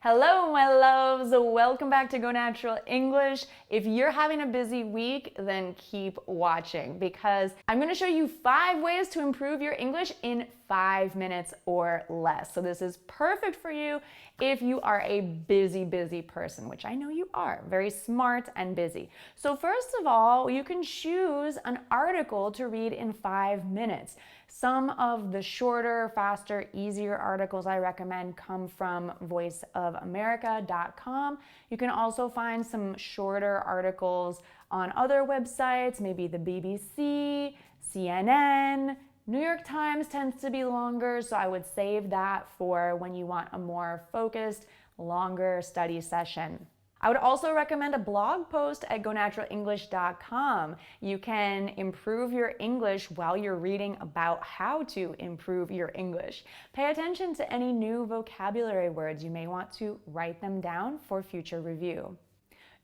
Hello, my loves. Welcome back to Go Natural English. If you're having a busy week, then keep watching because I'm going to show you 5 ways to improve your English in 5 minutes or less. So this is perfect for you if you are a busy person, which I know you are, very smart and busy. So first of all, you can choose an article to read in 5 minutes. Some of the shorter, faster, easier articles I recommend come from voiceofamerica.com. You can also find some shorter articles on other websites, maybe the BBC, CNN. New York Times tends to be longer, so I would save that for when you want a more focused, longer study session. I would also recommend a blog post at gonaturaleNglish.com. You can improve your English while you're reading about how to improve your English. Pay attention to any new vocabulary words. You may want to write them down for future review.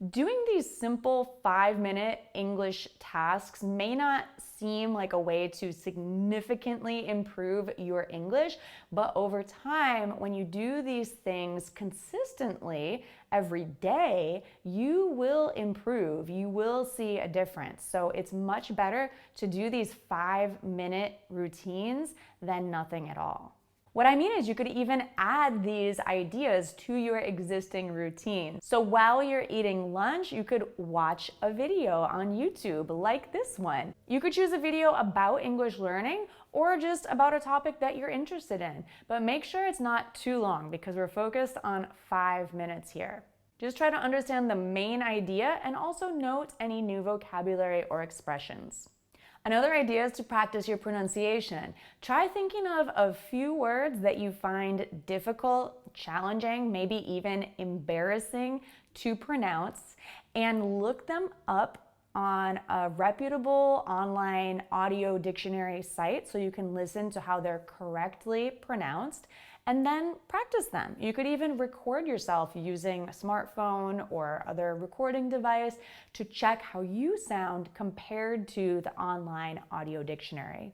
Doing these simple 5-minute English tasks may not seem like a way to significantly improve your English, but over time, when you do these things consistently every day, you will improve. You will see a difference. So it's much better to do these 5-minute routines than nothing at all. What I mean is you could even add these ideas to your existing routine. So while you're eating lunch, you could watch a video on YouTube like this one. You could choose a video about English learning or just about a topic that you're interested in. But make sure it's not too long because we're focused on 5 minutes here. Just try to understand the main idea and also note any new vocabulary or expressions. Another idea is to practice your pronunciation. Try thinking of a few words that you find difficult, challenging, maybe even embarrassing to pronounce, and look them up on a reputable online audio dictionary site so you can listen to how they're correctly pronounced and then practice them. You could even record yourself using a smartphone or other recording device to check how you sound compared to the online audio dictionary.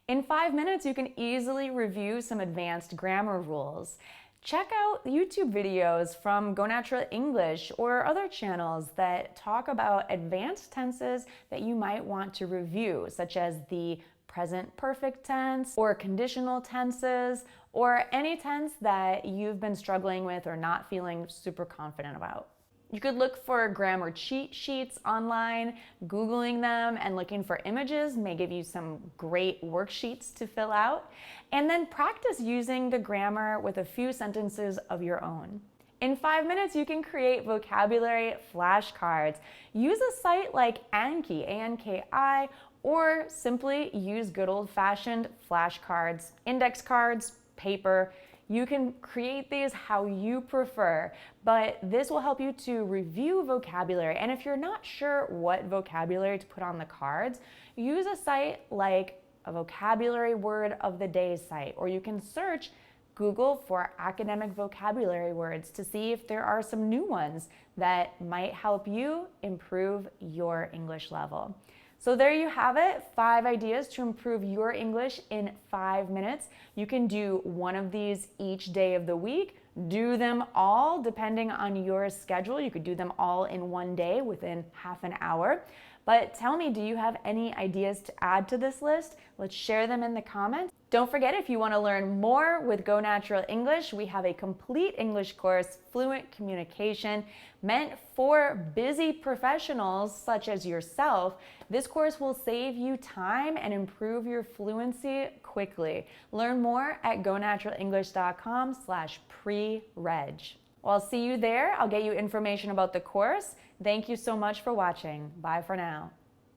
In 5 minutes, you can easily review some advanced grammar rules. Check out YouTube videos from Go Natural English or other channels that talk about advanced tenses that you might want to review, such as the present perfect tense or conditional tenses or any tense that you've been struggling with or not feeling super confident about. You could look for grammar cheat sheets online. Googling them and looking for images may give you some great worksheets to fill out. And then practice using the grammar with a few sentences of your own. In 5 minutes, you can create vocabulary flashcards. Use a site like Anki, A-N-K-I, or simply use good old-fashioned flashcards, index cards, paper. You can create these how you prefer, but this will help you to review vocabulary. And if you're not sure what vocabulary to put on the cards, use a site like a vocabulary word of the day site, or you can search Google for academic vocabulary words to see if there are some new ones that might help you improve your English level. So there you have it, 5 ideas to improve your English in 5 minutes. You can do one of these each day of the week. Do them all depending on your schedule. You could do them all in one day within half an hour. But tell me, do you have any ideas to add to this list? Let's share them in the comments. Don't forget, if you want to learn more with Go Natural English, we have a complete English course, Fluent Communication, meant for busy professionals such as yourself. This course will save you time and improve your fluency quickly. Learn more at gonaturaleNglish.com/pre-reg. Well, I'll see you there. I'll get you information about the course. Thank you so much for watching. Bye for now.